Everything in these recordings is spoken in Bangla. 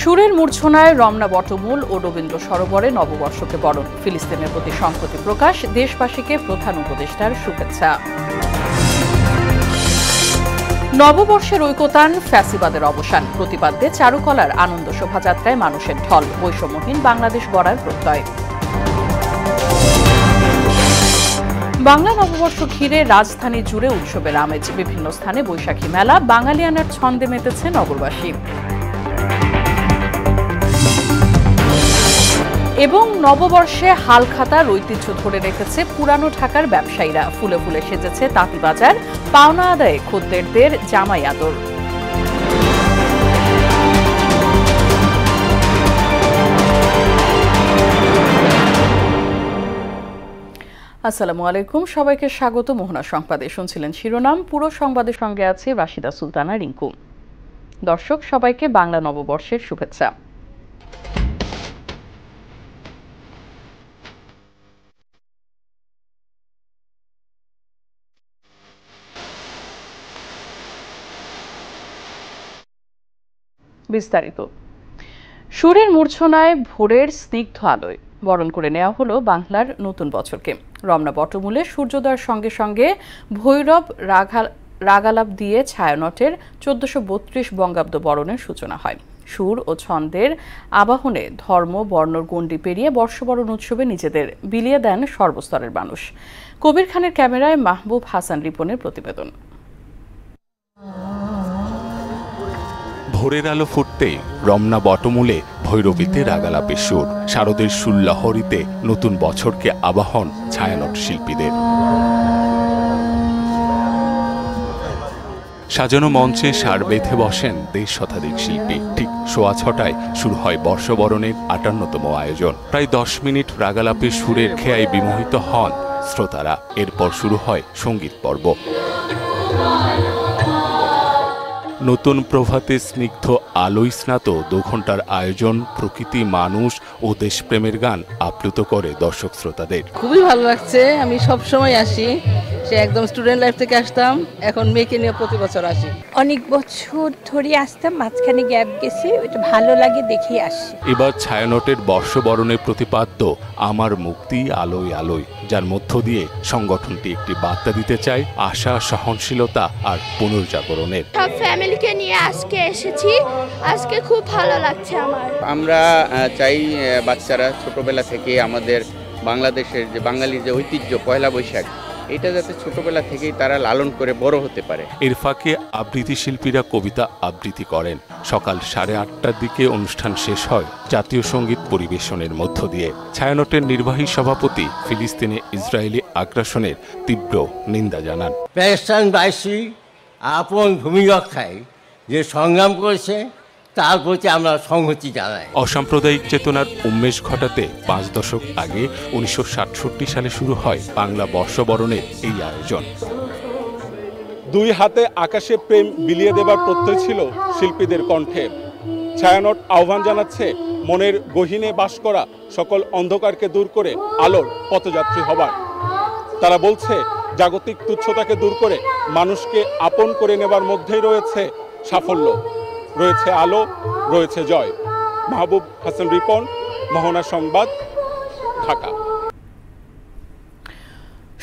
সুরের মূর্ছনায় রমনা বটমূল ও রবীন্দ্র সরোবরে নববর্ষকে বরণ। ফিলিস্তিনের প্রতি সংহতি প্রকাশ, দেশবাসীকে প্রধান উপদেষ্টার শুভেচ্ছা। নববর্ষের ঐকতান, ফ্যাসিবাদের অবসান, প্রতিবাদে চারুকলার আনন্দ শোভাযাত্রায় মানুষের ঢল, বৈষম্যহীন বাংলাদেশ গড়ার প্রত্যয়। বাংলা নববর্ষ ঘিরে রাজধানী জুড়ে উৎসবের আমেজ, বিভিন্ন স্থানে বৈশাখী মেলা, বাঙালিয়ানার ছন্দে মেতেছে নগরবাসী। এবং নববর্ষে হালখাতার ঐতিহ্য ধরে রেখেছে পুরানো ঢাকার ব্যবসায়ীরা। ফুলে ফুলে সেজেছে তাঁতিবাজার, পাওনা আদায়ে খদ্দেরদের জামাই আদর। আসসালামু আলাইকুম, সবাইকে স্বাগত মোহনা সংবাদে। শুনছিলেন শিরোনাম, পুরো সংবাদের সঙ্গে আছে রাশিদা সুলতানা রিঙ্কু। দর্শক, সবাইকে বাংলা নববর্ষের শুভেচ্ছা। বিস্তারিত। সুরের মূর্ছনায় ভোরের স্নিগ্ধ আলোয় বরণ করে নেওয়া হলো বাংলার নতুন বছরকে। রমনা বটমূলে সূর্যোদয়ের সঙ্গে সঙ্গে ভৈরব রাগালাপ দিয়ে ছায়ানটের 1432 বঙ্গাব্দ বরণের সূচনা হয়। সুর ও ছন্দের আবাহনে ধর্ম বর্ণর গণ্ডি পেরিয়ে বর্ষবরণ উৎসবে নিজেদের বিলিয়ে দেন সর্বস্তরের মানুষ। কবির খানের ক্যামেরায় মাহবুব হাসান রিপনের প্রতিবেদন। ভোরের আলো ফুটতে রমনা বটমূলে ভৈরবীতে রাগালাপের সুর, শারদের সুল্লাহরিতে নতুন বছরকে আবাহন ছায়ানট শিল্পীদের। সাজানো মঞ্চে সার বেঁধে বসেন 1.5 শতাধিক শিল্পী। ঠিক 6:15 শুরু হয় বর্ষবরণের 58তম আয়োজন। প্রায় 10 মিনিট রাগালাপের সুরের খেয়ায় বিমোহিত হন শ্রোতারা। এরপর শুরু হয় সঙ্গীত পর্ব। নতুন প্রভাতে স্নিগ্ধ আলোয় স্নাত 2 ঘন্টার আয়োজন প্রকৃতি, মানুষ ও দেশপ্রেমের গান আপ্লুত করে দর্শক শ্রোতাদের। খুবই ভালো লাগছে। আমি সব সময় আসি, সে একদম স্টুডেন্ট লাইফ থেকে আসতাম, এখন মেয়েকে নিয়ে প্রতি বছর আসি। অনেক বছর ধরে আসতাম, মাঝখানে গ্যাপ গেছে, ওটা ভালো লাগে দেখেই আসি। এবার ছায়ানটের বর্ষবরণের প্রতিপাদ্য আমার মুক্তি আলোয় আলোয়, যার মধ্য দিয়ে সংগঠনটি একটি বার্তা দিতে চায় আশা, সহনশীলতা আর পুনর্জাগরণের। সব ফ্যামিলিকে নিয়ে আজকে এসেছি, আজকে খুব ভালো লাগছে আমার। আমরা চাই বাচ্চারা ছোটবেলা থেকে আমাদের বাংলাদেশের যে বাঙালির যে ঐতিহ্য পয়লা বৈশাখ, এটা যাতে ছোটবেলা থেকেই তারা লালন করে বড় হতে পারে। এর ফাঁকে আবৃত্তি শিল্পীরা কবিতা আবৃত্তি করেন। সকাল 8:30টার দিকে অনুষ্ঠান শেষ হয় জাতীয় সঙ্গীত পরিবেশনের মধ্য দিয়ে। ছায়ানটের নির্বাহী সভাপতি ফিলিস্তিনে ইসরায়েলি আগ্রাসনের তীব্র নিন্দা জানান। প্যালেস্টাইনবাসী আপন ভূমি রক্ষায় যে সংগ্রাম করেছে তার প্রতি আমরা সংহতি জানাই। অসাম্প্রদায়িক চেতনার উন্মেষ ঘটাতে 5 দশক আগে 1967 সালে শুরু হয় বাংলা বর্ষবরণের এই আয়োজন। 2 হাতে আকাশে প্রেম বিলিয়ে দেবার প্রত্যয় ছিল শিল্পীদের কণ্ঠে। ছায়ানট আহ্বান জানাচ্ছে মনের গহীনে বাস করা সকল অন্ধকারকে দূর করে আলোর পথযাত্রী হবার। তারা বলছে জাগতিক তুচ্ছতাকে দূর করে মানুষকে আপন করে নেবার মধ্যেই রয়েছে সাফল্য, রয়েছে আলো, রয়েছে জয়। মাহবুব হাসান রিপন, মোহনা সংবাদ, ঢাকা।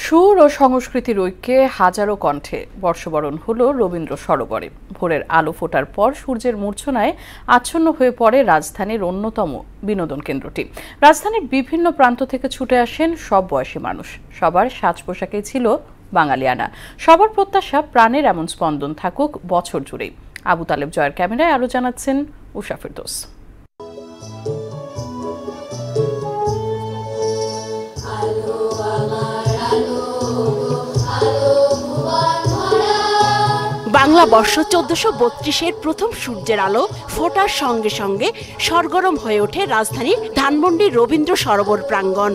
সুর ও সংস্কৃতির ঐক্যে হাজারো কণ্ঠে বর্ষবরণ হলো রবীন্দ্র সরোবরে। ভোরের আলো ফোটার পর সূর্যের মূর্ছনায় আচ্ছন্ন হয়ে পড়ে রাজধানীর অন্যতম বিনোদন কেন্দ্রটি। রাজধানীর বিভিন্ন প্রান্ত থেকে ছুটে আসেন সব বয়সী মানুষ। সবার সাজ পোশাকেই ছিল বাঙালিয়ানা। সবার প্রত্যাশা প্রাণের এমন স্পন্দন থাকুক বছর জুড়েই। আবু তালেব জয়ের ক্যামেরায় আরো জানাচ্ছেন উষা ফেরদৌস। বাংলা বর্ষ 1432-এর প্রথম সূর্যের আলো ফোটার সঙ্গে সঙ্গে সরগরম হয়ে ওঠে রাজধানীর ধানমন্ডির রবীন্দ্র সরোবর প্রাঙ্গণ।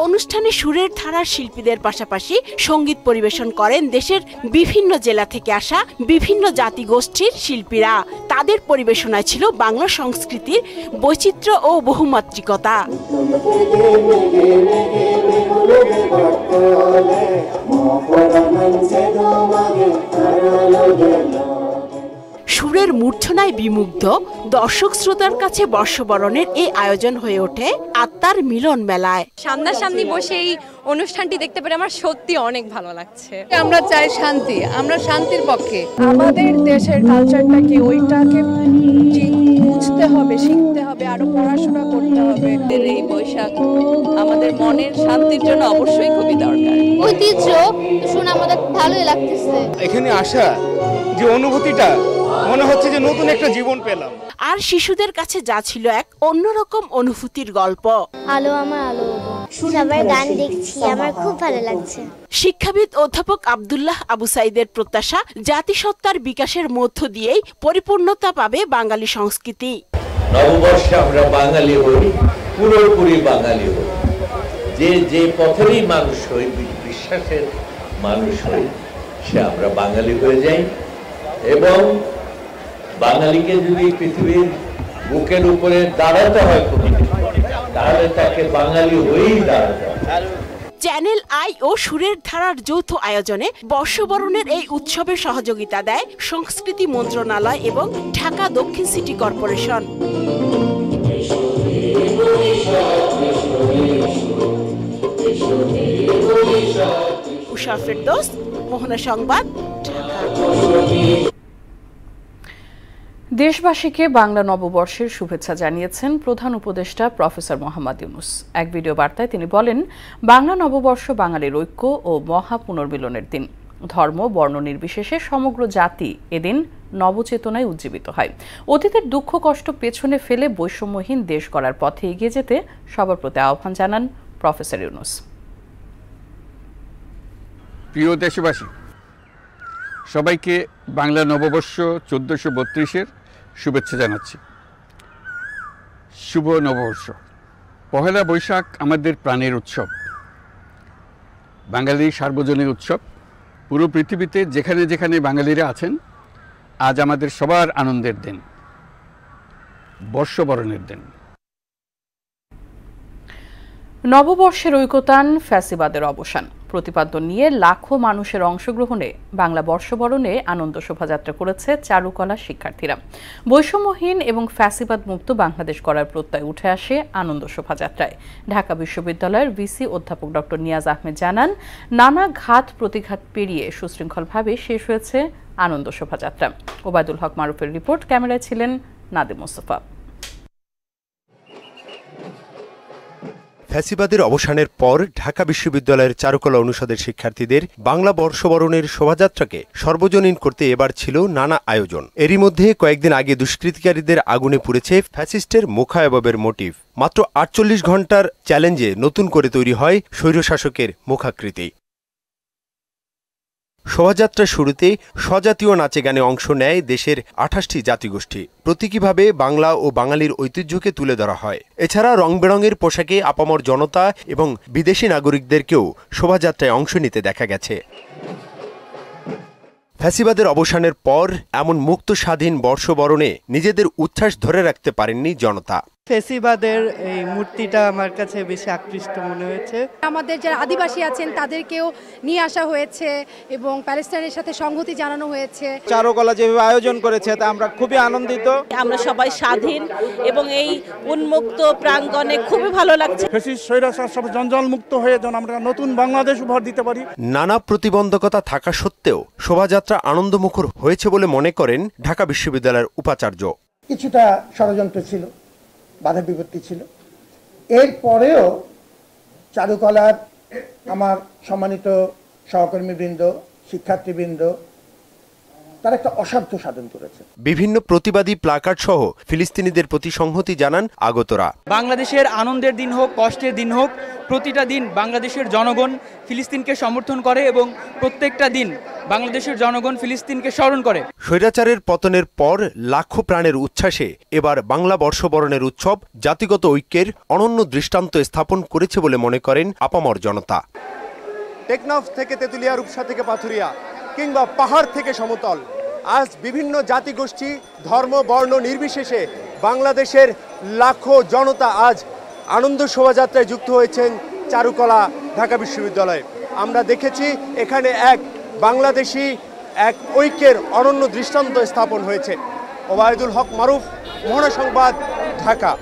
অনুষ্ঠানে সুরের ধারার শিল্পীদের পাশাপাশি সঙ্গীত পরিবেশন করেন দেশের বিভিন্ন জেলা থেকে আসা বিভিন্ন জাতিগোষ্ঠীর শিল্পীরা। তাদের পরিবেশনায় ছিল বাংলা সংস্কৃতির বৈচিত্র্য ও বহুমাত্রিকতা। প্রশংসায় বিমুগ্ধ দর্শক শ্রোতার কাছে বর্ষবরণের এই আয়োজন হয়ে ওঠে আত্মার মিলন মেলায়। সামনাসামনি বসে এই অনুষ্ঠানটি দেখতে পেরে আমার সত্যি অনেক ভালো লাগছে। আমরা চাই শান্তি, আমরা শান্তির পক্ষে। আমাদের দেশের কালচারটাকে ওইটাকে বুঝতে হবে, শিখতে হবে, আরো পড়াশোনা করতে হবে। এই বৈশাখ আমাদের মনের শান্তির জন্য অবশ্যই খুবই দরকার। ঐতিহ্য শুনে আমাদের ভালোই লাগতেছে। এখানে আসা যে অনুভূতিটা মনে হচ্ছে যে নতুন একটা জীবন পেলাম। আর শিশুদের কাছে যা ছিল এক অন্যরকম অনুভূতির গল্প। আলো আমার আলো, সবার গান দেখছি, আমার খুব ভালো লাগছে। শিক্ষাবিদ অধ্যাপক আব্দুল্লাহ আবু সাইদের প্রত্যাশা, জাতিসত্তার বিকাশের মধ্য দিয়েই পরিপূর্ণতা পাবে বাঙালি সংস্কৃতি। নববর্ষে আমরা বাঙালি হই, পুরোপুরি বাঙালি হই। যে পথেরই মানুষ হই, বিশ্বাসের মানুষ হই, সে আমরা বাঙালি হয়ে যাই। এবং বাঙালিকে যদি পৃথিবীর বুকের উপরে দাঁড়াতে হয় তাহলে তাকে বাঙালি হয়েই দাঁড়াতে হয়। চ্যানেল আই ও সুরের ধারার যৌথ আয়োজনে বর্ষবরণের এই উৎসবে সহযোগিতা দেয় সংস্কৃতি মন্ত্রণালয় এবং ঢাকা দক্ষিণ সিটি কর্পোরেশন। উষা ফেরদৌস, মোহনা সংবাদ, ঢাকা। দেশবাসীকে বাংলা নববর্ষের শুভেচ্ছা জানিয়েছেন প্রধান উপদেষ্টা প্রফেসর মোহাম্মদ ইউনূস। এক ভিডিও বার্তায় তিনি বলেন, বাংলা নববর্ষ বাঙালির ঐক্য ও মহা পুনর্মিলনের দিন। ধর্ম বর্ণ নির্বিশেষে সমগ্র জাতি এদিন নবচেতনায় উজ্জীবিত হয়। অতীতের দুঃখ কষ্ট পেছনে ফেলে বৈষম্যহীন দেশ গড়ার পথে এগিয়ে যেতে সবার প্রতি আহ্বান জানান প্রফেসর ইউনূস। প্রিয় দেশবাসী, সবাইকে বাংলা নববর্ষ 1432-এর শুভেচ্ছা জানাচ্ছি। শুভ নববর্ষ। পহেলা বৈশাখ আমাদের প্রাণের উৎসব, বাঙালির সার্বজনীন উৎসব। পুরো পৃথিবীতে যেখানে যেখানে বাঙালিরা আছেন, আজ আমাদের সবার আনন্দের দিন, বর্ষবরণের দিন। নববর্ষের ঐকতান, ফ্যাসিবাদের অবসান প্রতিপাদ্য নিয়ে লাখো মানুষের অংশগ্রহণে বাংলা বর্ষবরণে আনন্দ শোভাযাত্রা করেছে চারুকলা শিক্ষার্থীরা। বৈষম্যহীন এবং ফ্যাসিবাদ মুক্ত বাংলাদেশ গড়ার প্রত্যয় উঠে আসে আনন্দ শোভাযাত্রায়। ঢাকা বিশ্ববিদ্যালয়ের ভিসি অধ্যাপক ডক্টর নিয়াজ আহমেদ জানান, নানা ঘাত প্রতিঘাত পেরিয়ে সুশৃঙ্খলভাবে শেষ হয়েছে আনন্দ শোভাযাত্রা। ওবায়দুল হক মারুফের রিপোর্ট, ক্যামেরায় ছিলেন নাদিম মোস্তফা। ফ্যাসিবাদের অবসানের পর ঢাকা বিশ্ববিদ্যালয়ের চারুকলা অনুষদের শিক্ষার্থীদের বাংলা বর্ষবরণের শোভাযাত্রাকে সর্বজনীন করতে এবার ছিল নানা আয়োজন। এরই মধ্যে কয়েকদিন আগে দুষ্কৃতিকারীদের আগুনে পুড়েছে ফ্যাসিস্টের মুখায়ববের মোটিভ। মাত্র ৪৮ ঘণ্টার চ্যালেঞ্জে নতুন করে তৈরি হয় স্বৈরশাসকের মুখাকৃতি। শোভাযাত্রার শুরুতে স্বজাতীয় নাচে গানে অংশ নেয় দেশের ২৮টি জাতিগোষ্ঠী। প্রতীকীভাবে বাংলা ও বাঙালির ঐতিহ্যকে তুলে ধরা হয়। এছাড়া রং বেরঙের পোশাকে আপামর জনতা এবং বিদেশি নাগরিকদেরকেও শোভাযাত্রায় অংশ নিতে দেখা গেছে। ফ্যাসিবাদের অবসানের পর এমন মুক্ত স্বাধীন বর্ষবরণে নিজেদের উচ্ছ্বাস ধরে রাখতে পারেননি জনতা। ফ্যাসিবাদের এই মূর্তিটা আমার কাছে বেশি আকৃষ্ট মনে হয়েছে। আমাদের যারা আদিবাসী আছেন তাদেরকেও নিয়ে আসা হয়েছে এবং প্যালেস্টাইনের সাথে সংহতি জানানো হয়েছে। চারুকলা যেভাবে আয়োজন করেছে তা আমরা খুবই আনন্দিত। আমরা সবাই স্বাধীন এবং এই উন্মুক্ত প্রাঙ্গণে খুবই ভালো লাগছে। ফ্যাসিস্ট স্বৈরাচার সব জঞ্জাল মুক্ত হয়ে যেন আমরা নতুন বাংলাদেশ উপহার দিতে পারি। নানা প্রতিবন্ধকতা থাকা সত্ত্বেও শোভাযাত্রা আনন্দমুখর হয়েছে বলে মনে করেন ঢাকা বিশ্ববিদ্যালয়ের উপাচার্য। কিছুটা ষড়যন্ত্র ছিল, বাধা বিপত্তি ছিল, এরপরেও চারুকলার আমার সম্মানিত সহকর্মীবৃন্দ, শিক্ষার্থীবৃন্দ তারা একটা অসাধ্য সাধন করেছে। বিভিন্ন প্রতিবাদী প্লাকার্ড সহ ফিলিস্তিনিদের প্রতি সংহতি জানান আগতরা। বাংলাদেশের আনন্দের দিন হোক, কষ্টের দিন হোক, প্রতিটা দিন বাংলাদেশের জনগণ ফিলিস্তিনকে সমর্থন করে এবং প্রত্যেকটা দিন বাংলাদেশের জনগণ ফিলিস্তিনকে স্মরণ করে। স্বৈরাচারের পতনের পর লাখো প্রাণের উচ্ছ্বাসে এবার বাংলা বর্ষবরণের উৎসব জাতিগত ঐক্যের অনন্য দৃষ্টান্ত স্থাপন করেছে বলে মনে করেন আপামর জনতা। টেকনাফ থেকে তেঁতুলিয়া, রূপসা থেকে পাথুরিয়া কিংবা পাহাড় থেকে সমতল, আজ বিভিন্ন জাতিগোষ্ঠী, ধর্ম, বর্ণ নির্বিশেষে বাংলাদেশের লাখো জনতা আজ আনন্দ শোভাযাত্রায় যুক্ত হয়েছেন চারুকলা ঢাকা বিশ্ববিদ্যালয়ে। আমরা দেখেছি এখানে এক বাংলাদেশি এক ঐক্যের অনন্য দৃষ্টান্ত স্থাপন হয়েছে। ওবায়দুল হক মারুফ, মোহনা সংবাদ, ঢাকা।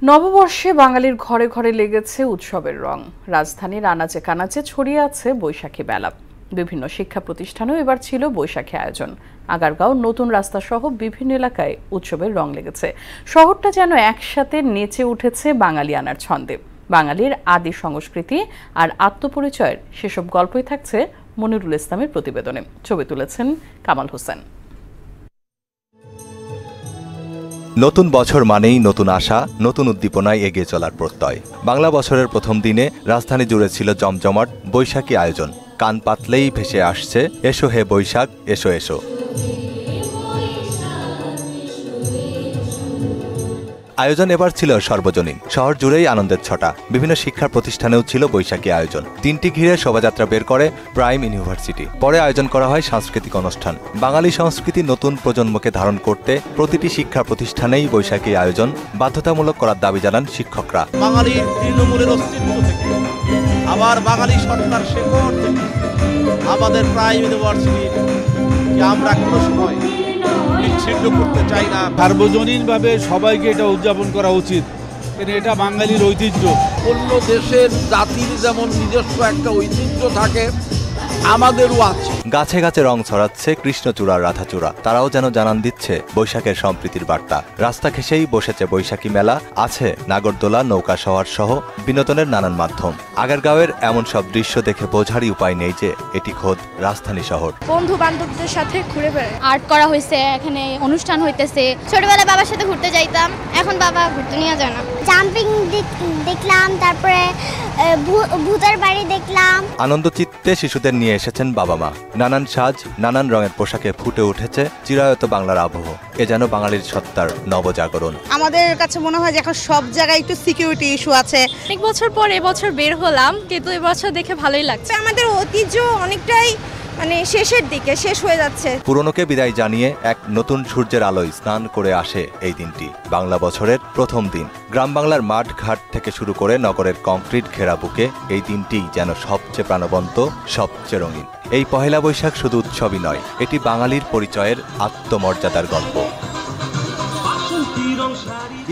নববর্ষে বাঙালির ঘরে ঘরে লেগেছে উৎসবের রং। রাজধানীর আনাচে কানাচে ছড়িয়ে আছে বৈশাখী মেলা। বিভিন্ন শিক্ষা প্রতিষ্ঠানেও এবার ছিল বৈশাখী আয়োজন। আগারগাঁও, নতুন রাস্তা সহ বিভিন্ন এলাকায় উৎসবের রং লেগেছে। শহরটা যেন একসাথে নেচে উঠেছে বাঙালিয়ানার ছন্দে। বাঙালির আদি সংস্কৃতি আর আত্মপরিচয়ের সেসব গল্পই থাকছে মনিরুল ইসলামের প্রতিবেদনে। ছবি তুলেছেন কামাল হোসেন। নতুন বছর মানেই নতুন আশা, নতুন উদ্দীপনায় এগিয়ে চলার প্রত্যয়। বাংলা বছরের প্রথম দিনে রাজধানী জুড়ে ছিল জমজমাট বৈশাখী আয়োজন। কান পাতলেই ভেসে আসছে এসো হে বৈশাখ, এসো এসো। আয়োজন এবার ছিল সর্বজনীন। শহর জুড়েই আনন্দের ছটা। বিভিন্ন শিক্ষা প্রতিষ্ঠানেও ছিল বৈশাখী আয়োজন। দিনটি ঘিরে শোভাযাত্রা বের করে প্রাইম ইউনিভার্সিটি। পরে আয়োজন করা হয় সাংস্কৃতিক অনুষ্ঠান। বাঙালি সংস্কৃতি নতুন প্রজন্মকে ধারণ করতে প্রতিটি শিক্ষা প্রতিষ্ঠানেই বৈশাখী আয়োজন বাধ্যতামূলক করার দাবি জানান শিক্ষকরা। বাঙালির তৃণমূলের অস্তিত্ব থেকে, আবার বাঙালি সত্তার শেকড় থেকে আমাদের প্রাইম ইউনিভার্সিটির আমরা কোনো সময় বিচ্ছিন্ন করতে চাই না। সার্বজনীনভাবে সবাইকে এটা উদযাপন করা উচিত। এটা বাঙালির ঐতিহ্য। অন্য দেশের জাতির যেমন নিজস্ব একটা ঐতিহ্য থাকে, আমাদেরও আছে। গাছে গাছে রং ছড়াচ্ছে কৃষ্ণচূড়ার রাধাচূড়া। তারাও যেন জানান দিচ্ছে বৈশাখের সম্প্রীতির বার্তা। রাস্তা ঘেঁষেই বসেছে বৈশাখী মেলা, আছে নাগরদোলা, নৌকা সওয়ার সহ বিনোদনের নানান মাধ্যম। আগারগাঁওয়ের এমন সব দৃশ্য দেখে বোঝারই উপায় নেই যে এটি খোদ রাজধানী শহর। বন্ধু বান্ধবদের সাথে ঘুরে বেড়াই, আর্ট করা হয়েছে, এখানে অনুষ্ঠান হইতেছে। ছোটবেলায় বাবার সাথে ঘুরতে যাইতাম, এখন বাবা ঘুরতে নিয়ে যায় না। জাম্পিং দেখলাম, তারপরে ভূতের বাড়ি দেখলাম। আনন্দ চিত্তে শিশুদের নিয়ে এসেছেন বাবা মা। নানান সাজ, নানান রঙের পোশাকে ফুটে উঠেছে চিরায়ত বাংলার আবহ। এ যেন বাঙালির সত্তার নবজাগরণ। আমাদের কাছে মনে হয় যে এখন সব জায়গায় একটু সিকিউরিটি ইস্যু আছে। অনেক বছর পর এবছর বের হলাম, কিন্তু এবছর দেখে ভালোই লাগছে। আমাদের ঐতিহ্য অনেকটাই শেষের দিকে, শেষ হয়ে যাচ্ছে। পুরনোকে বিদায় জানিয়ে এক নতুন সূর্যের আলোয় স্নান করে আসে এই দিনটি। বাংলা বছরের প্রথম দিন। গ্রাম বাংলার মাঠ ঘাট থেকে শুরু করে নগরের কংক্রিট ঘেরা বুকে এই দিনটি যেন সবচেয়ে প্রাণবন্ত, সবচেয়ে রঙিন। এই পহেলা বৈশাখ শুধু উৎসবই নয়, এটি বাঙালির পরিচয়ের আত্মমর্যাদার গল্প।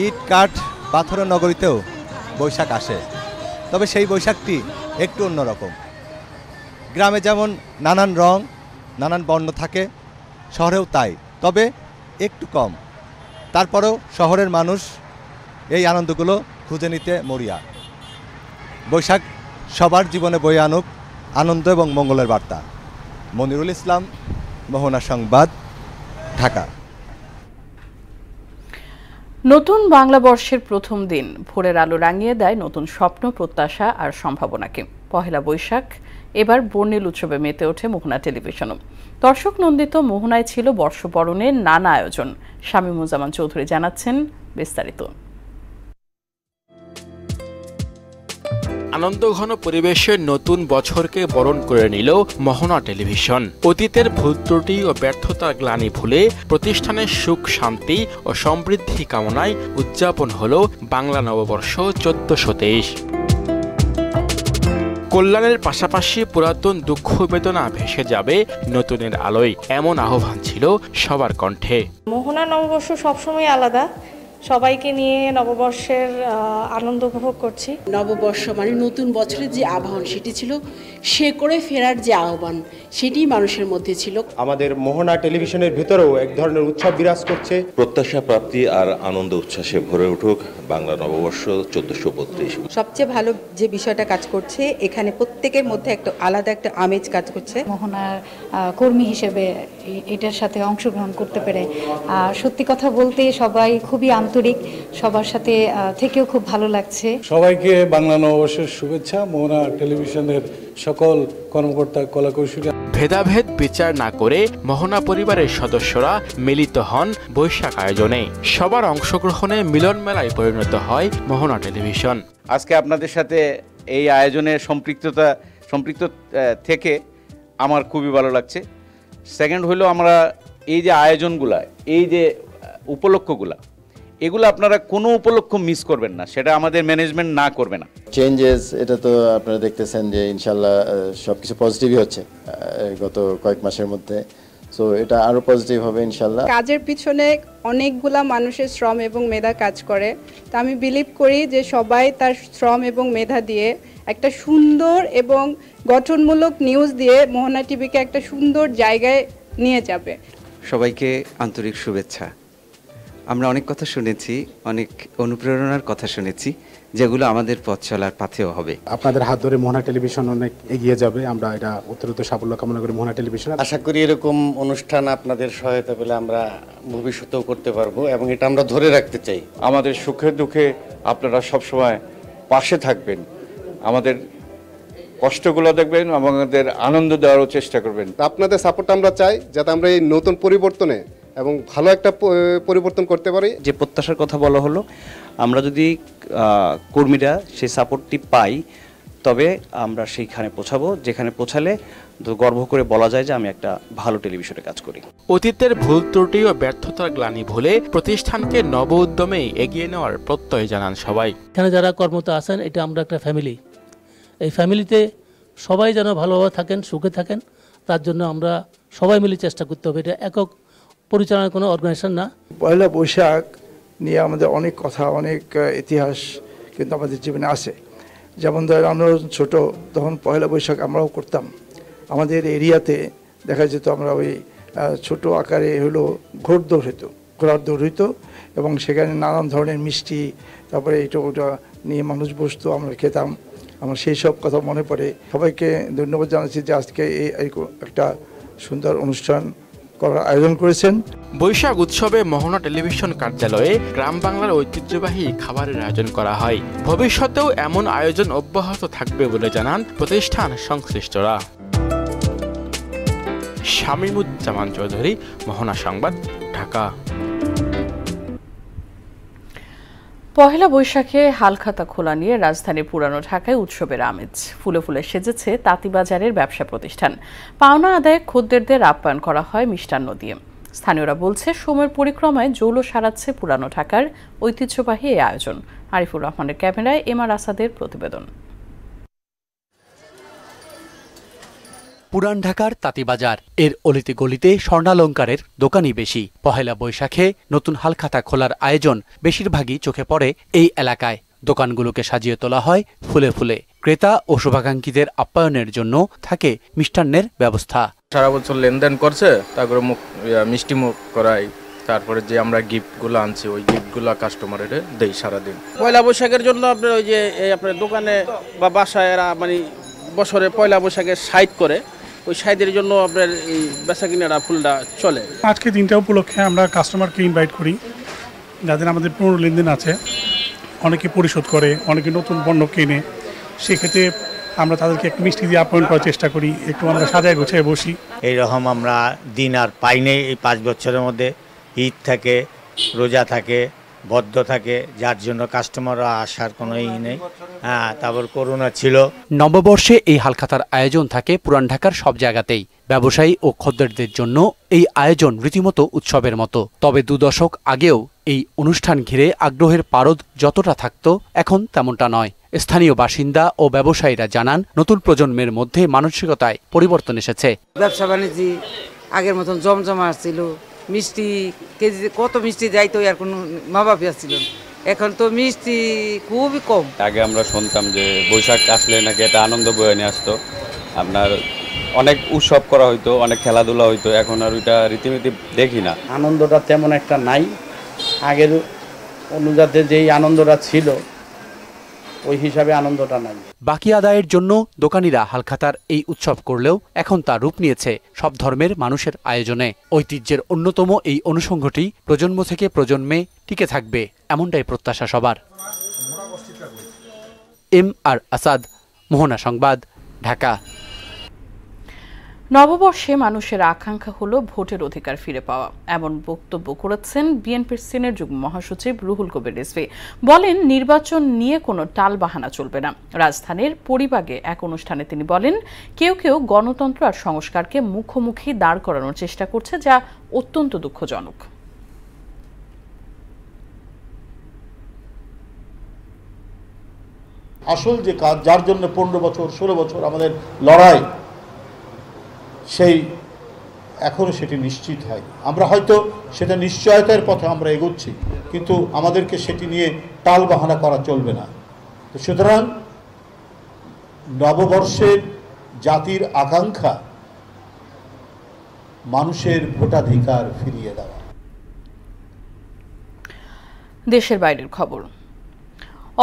ইট কাঠ পাথরের নগরীতেও বৈশাখ আসে, তবে সেই বৈশাখটি একটু অন্যরকম। গ্রামে যেমন নানান রং, নানান বর্ণ থাকে, শহরেও তাই, তবে একটু কম। তারপরেও শহরের মানুষ এই আনন্দগুলো খুঁজে নিতে মরিয়া। বৈশাখ সবার জীবনে বয়ে আনুক আনন্দ এবং মঙ্গলের বার্তা। মনিরুল ইসলাম, মোহনা সংবাদ, ঢাকা। নতুন বাংলা বর্ষের প্রথম দিন ভোরের আলো রাঙিয়ে দেয় নতুন স্বপ্ন, প্রত্যাশা আর সম্ভাবনাকে। পহেলা বৈশাখ এবার বর্ণিল উৎসবে মেতে ওঠে মোহনা টেলিভিশনও। দর্শক নন্দিত মোহনায় ছিল বর্ষবরণের নানা আয়োজন। শামীমুজ্জামান চৌধুরী জানাচ্ছেন বিস্তারিত। আনন্দঘন পরিবেশে নতুন বছরকে বরণ করে নিল মোহনা টেলিভিশন। অতীতের ভুল ত্রুটি ও ব্যর্থতার গ্লানি ভুলে প্রতিষ্ঠানের সুখ, শান্তি ও সমৃদ্ধি কামনায় উদযাপন হল বাংলা নববর্ষ 1423। কল্যাণের পাশাপাশি পুরাতন দুঃখ বেদনা ভেসে যাবে নতুনের আলোয়, এমন আহ্বান ছিল সবার কণ্ঠে। মোহনা নববর্ষ সবসময় আলাদা, সবাইকে নিয়ে নববর্ষের আনন্দ উপভোগ করছি। নববর্ষ মানে নতুন বছরের যে আহ্বান, সেটি ছিল সে করে ফেরার যে আহ্বান, সেটি মানুষের মধ্যে ছিল। আমাদের মোহনা টেলিভিশনের ভিতরেও এক ধরনের উৎসব বিরাজ করছে। প্রত্যাশা প্রাপ্তি আর আনন্দ উচ্ছ্বাসে ভরে উঠুক বাংলা নববর্ষ 1432। সবচেয়ে ভালো যে বিষয়টা কাজ করছে, এখানে প্রত্যেকের মধ্যে একটা আলাদা একটা আমেজ কাজ করছে। মোহনার কর্মী হিসেবে এটার সাথে অংশগ্রহণ করতে পেরে সত্যি কথা বলতে সবাই খুবই আন্তরিক, সবার সাথে থেকেও খুব ভালো লাগছে। সবাইকে বাংলা নববর্ষের শুভেচ্ছা। মোহনা টেলিভিশনের সকল কর্মকর্তা, কলাকৌশলী। ভেদাভেদ বিচার না করে মোহনা পরিবারের সদস্যরা মিলিত হন বৈশাখ আয়োজনে। সবার অংশগ্রহণে মিলন মেলায় পরিণত হয় মোহনা টেলিভিশন। আজকে আপনাদের সাথে এই আয়োজনে সম্পৃক্ত থেকে আমার খুবই ভালো লাগছে। সেকেন্ড হলো, আমরা এই যে আয়োজনগুলা, এই যে উপলক্ষগুলা, এগুলো আপনারা কোনো উপলক্ষ মিস করবেন না, সেটা আমাদের ম্যানেজমেন্ট না করবে না। চেঞ্জেস, এটা তো আপনারা দেখতেছেন যে ইনশাল্লাহ সব কিছু পজিটিভই হচ্ছে গত কয়েক মাসের মধ্যে। সো এটা আরো পজিটিভ হবে ইনশাআল্লাহ। কাজের পিছনে অনেকগুলা মানুষের শ্রম এবং মেধা কাজ করে, তো আমি বিলিভ করি যে সবাই তার শ্রম এবং মেধা দিয়ে একটা সুন্দর এবং গঠনমূলক নিউজ দিয়ে মোহনা টিভিকে একটা সুন্দর জায়গায় নিয়ে যাবে। সবাইকে আন্তরিক শুভেচ্ছা। আমরা অনেক কথা শুনেছি, অনেক অনুপ্রেরণার কথা শুনেছি, যেগুলো আমাদের পথ চলার পাথেও হবে। আপনাদের হাত ধরে মোহনা টেলিভিশন অনেক এগিয়ে যাবে, আমরা এটা উত্তরোত্তর সাফল্য কামনা করি মোহনা টেলিভিশন। আশা করি এরকম অনুষ্ঠান আপনাদের সহায়তা পেলে আমরা ভবিষ্যতেও করতে পারবো এবং এটা আমরা ধরে রাখতে চাই। আমাদের সুখে দুঃখে আপনারা সবসময় পাশে থাকবেন, আমাদের কষ্টগুলো দেখবেন, আমাদের আনন্দ দেওয়ারও চেষ্টা করবেন। আপনাদের সাপোর্ট আমরা চাই, যাতে আমরা এই নতুন পরিবর্তনে এবং ভালো একটা পরিবর্তন করতে পারি। যে প্রত্যাশার কথা বলা হলো, আমরা যদি কর্মীরা সেই সাপোর্টটি পাই, তবে আমরা সেইখানে পৌঁছাবো, যেখানে পৌঁছালে গর্ব করে বলা যায় যে আমি একটা ভালো টেলিভিশনে কাজ করি। অতীতের ভুল ত্রুটি ও ব্যর্থতার গ্লানি ভুলে প্রতিষ্ঠানকে নব উদ্যমে এগিয়ে নেওয়ার প্রত্যয় জানান সবাই। এখানে যারা কর্মরত আছেন, এটা আমরা একটা ফ্যামিলি, এই ফ্যামিলিতে সবাই যেন ভালোভাবে থাকেন, সুখে থাকেন, তার জন্য আমরা সবাই মিলে চেষ্টা করতে হবে। এটা একক পরিচালনার কোনো অর্গানাইজেশন না। পয়লা বৈশাখ নিয়ে আমাদের অনেক কথা, অনেক ইতিহাস কিন্তু আমাদের জীবনে আছে। যেমন ধরেন আমরা ছোট তখন পয়লা বৈশাখ আমরাও করতাম। আমাদের এরিয়াতে দেখা যেত আমরা ওই ছোট আকারে হলো ঘোড়ার দৌড় হইতো এবং সেখানে নানান ধরনের মিষ্টি, তারপরে এটা ওটা নিয়ে মানুষ বসতো, আমরা খেতাম। আমার সেই সব কথা মনে পড়ে। সবাইকে ধন্যবাদ জানাচ্ছি যে আজকে এই একটা সুন্দর অনুষ্ঠান করার আয়োজন করেছেন। বৈশাখ উৎসবে মোহনা টেলিভিশন কার্যালয়ে গ্রাম বাংলার ঐতিহ্যবাহী খাবারের আয়োজন করা হয়। ভবিষ্যতেও এমন আয়োজন অব্যাহত থাকবে বলে জানান প্রতিষ্ঠান সংশ্লিষ্টরা। শামীমুজ্জামান চৌধুরী, মোহনা সংবাদ, ঢাকা। পহেলা বৈশাখে হালখাতা খোলা নিয়ে রাজধানীর পুরানো ঢাকায় উৎসবের আমেজ। ফুলে ফুলে সেজেছে তাঁতিবাজারের ব্যবসা প্রতিষ্ঠান। পাওনা আদায়ে খদ্দেরদের আপ্যায়ন করা হয় মিষ্টান্ন দিয়ে। স্থানীয়রা বলছে, সময়ের পরিক্রমায় জৌল সারাচ্ছে পুরানো ঢাকার ঐতিহ্যবাহী এই আয়োজন। আরিফুর রহমানের ক্যামেরায় এমআর আসাদের প্রতিবেদন। পুরান ঢাকার তাঁতিবাজার, এর অলিতে গলিতে স্বর্ণালঙ্কারের দোকানই বেশি। পহেলা বৈশাখে নতুন হালখাতা খোলার আয়োজন বেশিরভাগই চোখে পড়ে এই এলাকায়। দোকানগুলোকে সাজিয়ে তোলা হয় ফুলে ফুলে। ক্রেতা ও শুভাকাঙ্ক্ষীদের আপ্যায়নের জন্য থাকে মিষ্টান্নের ব্যবস্থা। সারা বছর লেনদেন করছে, তারপরে মিষ্টি মুখ করাই, তারপরে যে আমরা গিফটগুলো আনছি ওই গিফটগুলো কাস্টমারের দেই সারাদিন। পয়লা বৈশাখের জন্য আপনার ওই যে আপনার দোকানে বা বাসায় এরা মানে বছরে পয়লা বৈশাখের সাইড করে, ওই সাইডের জন্য আপনার এই বেচা কিনারা ফুলটা চলে। আজকে দিনটা উপলক্ষে আমরা কাস্টমারকে ইনভাইট করি, যাদের আমাদের পুরনো লেনদেন আছে, অনেকে পরিশোধ করে, অনেকে নতুন পণ্য কেনে। সেক্ষেত্রে আমরা তাদেরকে একটু মিষ্টি দিয়ে আপ্যায়ন করার চেষ্টা করি, একটু আমরা সাজায় গোছায় বসি। এইরকম আমরা দিন আর পাইনি এই 5 বছরের মধ্যে। ঈদ থাকে, রোজা থাকে, বদ্ধ থাকে, যার জন্য কাস্টমাররা আসার কোনো নেই। তারপর করোনা ছিল। নববর্ষে এই হালখাতার আয়োজন থাকে পুরান ঢাকার সব জায়গাতেই। ব্যবসায়ী ও খদ্দেরদের জন্য এই আয়োজন রীতিমতো উৎসবের মতো। তবে 2 দশক আগেও এই অনুষ্ঠান ঘিরে আগ্রহের পারদ যতটা থাকতো, এখন তেমনটা নয়। স্থানীয় বাসিন্দা ও ব্যবসায়ীরা জানান, নতুন প্রজন্মের মধ্যে মানসিকতায় পরিবর্তন এসেছে। ব্যবসা বাণিজ্য আগের মতন জমজমা ছিল, মিষ্টি কেজি কত মিষ্টি যাইতো আর কোনো মাবাপিয়া ছিল, এখন তো মিষ্টি খুবই কম। আগে আমরা শুনতাম যে বৈশাখ আসলে নাকি এটা আনন্দ বয়ে নিয়ে আসতো, আপনার অনেক উৎসব করা হইতো, অনেক খেলাধুলা হইতো। এখন আর ওইটা রীতিনীতি দেখি না। আনন্দটা তেমন একটা নাই, আগের অনুযাতে যেই আনন্দটা ছিল ওই হিসাবে আনন্দটা নাই। বাকি আদায়ের জন্য দোকানিরা হালখাতার এই উৎসব করলেও এখন তা রূপ নিয়েছে সব ধর্মের মানুষের আয়োজনে। ঐতিহ্যের অন্যতম এই অনুষঙ্গটি প্রজন্ম থেকে প্রজন্মে টিকে থাকবে, এমনটাই প্রত্যাশা সবার। এমআর আসাদ, মোহনা সংবাদ, ঢাকা। নববর্ষে মানুষের আকাঙ্ক্ষা হলো ভোটের অধিকার ফিরে পাওয়া, এমন বক্তব্য করেছেন বিএনপির সিনিয়র যুগ্ম মহাসচিব রুহুল কবির রিজভী। বলেন, নির্বাচন নিয়ে কোনো টাল বাহানা চলবে না। রাজধানীর পরিবাগে এক অনুষ্ঠানে তিনি বলেন, কেউ কেউ গণতন্ত্র আর সংস্কারকে মুখোমুখি দাঁড় করানোর চেষ্টা করছে, যা অত্যন্ত দুঃখজনক। আসল যে কাজ, যার জন্য 15 বছর 16 বছর আমাদের লড়াই, সেই এখনও সেটি নিশ্চিত হয়। আমরা হয়তো সেটা নিশ্চয়তার পথে আমরা এগোচ্ছি, কিন্তু আমাদেরকে সেটি নিয়ে টাল বাহানা করা চলবে না। তো সুতরাং নববর্ষের জাতির আকাঙ্ক্ষা মানুষের ভোটাধিকার ফিরিয়ে দেওয়া। দেশের বাইরের খবর।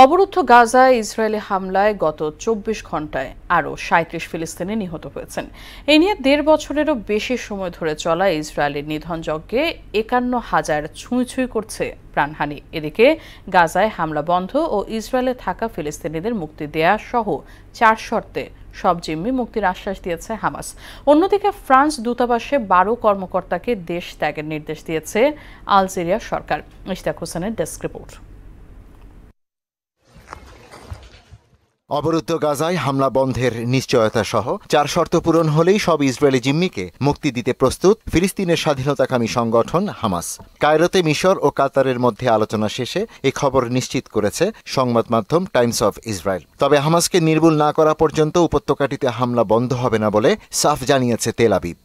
অবরুদ্ধ গাজায় ইসরায়েলি হামলায় গত 24 ঘন্টায় আরও 37 ফিলিস্তিনি নিহত হয়েছেন। এ নিয়ে 1.5 বছরেরও বেশি সময় ধরে চলা ইসরায়েলের নিধনযজ্ঞে 51,000 ছুঁই করছে প্রাণহানি। এদিকে গাজায় হামলা বন্ধ ও ইসরায়েলে থাকা ফিলিস্তিনিদের মুক্তি দেয়া সহ 4 শর্তে সব জিম্মি মুক্তির আশ্বাস দিয়েছে হামাস। অন্যদিকে ফ্রান্স দূতাবাসে 12 কর্মকর্তাকে দেশ ত্যাগের নির্দেশ দিয়েছে আলজেরিয়া সরকার। ইশতিয়াক হোসেনের ডেস্ক রিপোর্ট। অবরুদ্ধ গাজায় হামলা বন্ধের নিশ্চয়তা সহ 4 শর্ত পূরণ হলেই সব ইসরায়েলি জিম্মিকে মুক্তি দিতে প্রস্তুত ফিলিস্তিনের স্বাধীনতাকামী সংগঠন হামাস। কায়রোতে মিশর ও কাতারের মধ্যে আলোচনা শেষে এই খবর নিশ্চিত করেছে সংবাদ মাধ্যম টাইমস অফ ইসরায়েল। তবে হামাসকে নির্মূল না করা পর্যন্ত উপত্যকাটিতে হামলা বন্ধ হবে না বলে সাফ জানিয়েছে তেল আবিব।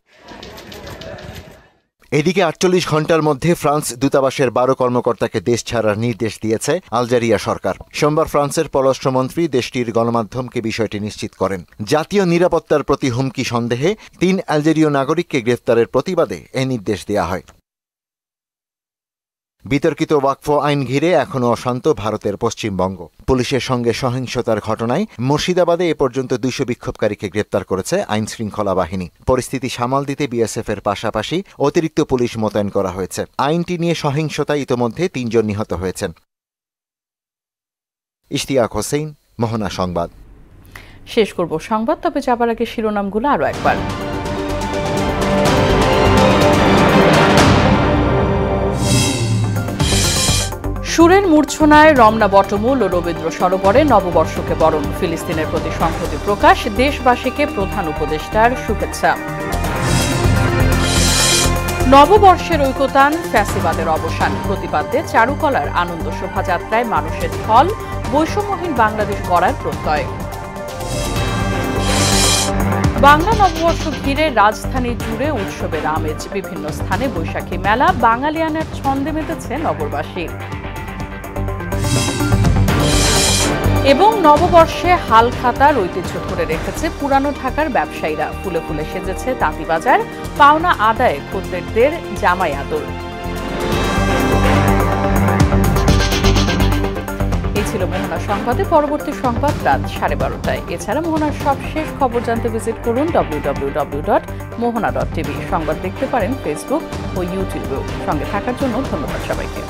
এদিকে 48 ঘন্টার মধ্যে ফ্রান্স দূতাবাসের 12 কর্মকর্তাকে দেশ ছাড়ার নির্দেশ দিয়েছে আলজেরিয়া সরকার। সোমবার ফ্রান্সের পররাষ্ট্রমন্ত্রী দেশটির গণমাধ্যমকে বিষয়টি নিশ্চিত করেন। জাতীয় নিরাপত্তার প্রতি হুমকি সন্দেহে 3 আলজেরীয় নাগরিককে গ্রেফতারের প্রতিবাদে এ নির্দেশ দেওয়া হয়। বিতর্কিত ওয়াকফ আইন ঘিরে এখনও অশান্ত ভারতের পশ্চিমবঙ্গ। পুলিশের সঙ্গে সহিংসতার ঘটনায় মুর্শিদাবাদে এ পর্যন্ত 200 বিক্ষোভকারীকে গ্রেপ্তার করেছে আইন শৃঙ্খলা বাহিনী। পরিস্থিতি সামাল দিতে বিএসএফ এর পাশাপাশি অতিরিক্ত পুলিশ মোতায়েন করা হয়েছে। আইনটি নিয়ে সহিংসতায় ইতোমধ্যে 3 জন নিহত হয়েছেন। ইশতিয়াক হোসেন, মোহনা সংবাদ। শেষ করব সংবাদ, তবে যাবার আগে শিরোনামগুলো আরও একবার। সুরের মূর্ছনায় রমনা বটমূল ও রবীন্দ্র সরোবরে নববর্ষকে বরণ। ফিলিস্তিনের প্রতি সংহতি প্রকাশ, দেশবাসীকে প্রধান উপদেষ্টার শুভেচ্ছা। নববর্ষের ঐকতান, ফ্যাসিবাদের অবসান। প্রতিবাদে চারুকলার আনন্দ শোভাযাত্রায় মানুষের ঢল, বৈষম্যহীন বাংলাদেশ গড়ার প্রত্যয়। বাংলা নববর্ষ ঘিরে রাজধানী জুড়ে উৎসবের আমেজ। বিভিন্ন স্থানে বৈশাখী মেলা, বাঙালিয়ানের ছন্দে মেতেছে নগরবাসী। এবং নববর্ষে হালখাতার ঐতিহ্য ধরে রেখেছে পুরানো ঢাকার ব্যবসায়ীরা। ফুলে ফুলে সেজেছে তাঁতিবাজার, পাওনা আদায়ে খদ্দেরদের জামাই আদর। এই ছিল মোহনা সংবাদে। পরবর্তী সংবাদ রাত 12:30টায়। এছাড়া মোহনার সবশেষ খবর জানতে ভিজিট করুন www.mohana.tv। সংবাদ দেখতে পারেন ফেসবুক ও ইউটিউবেও। সঙ্গে থাকার জন্য ধন্যবাদ সবাইকে।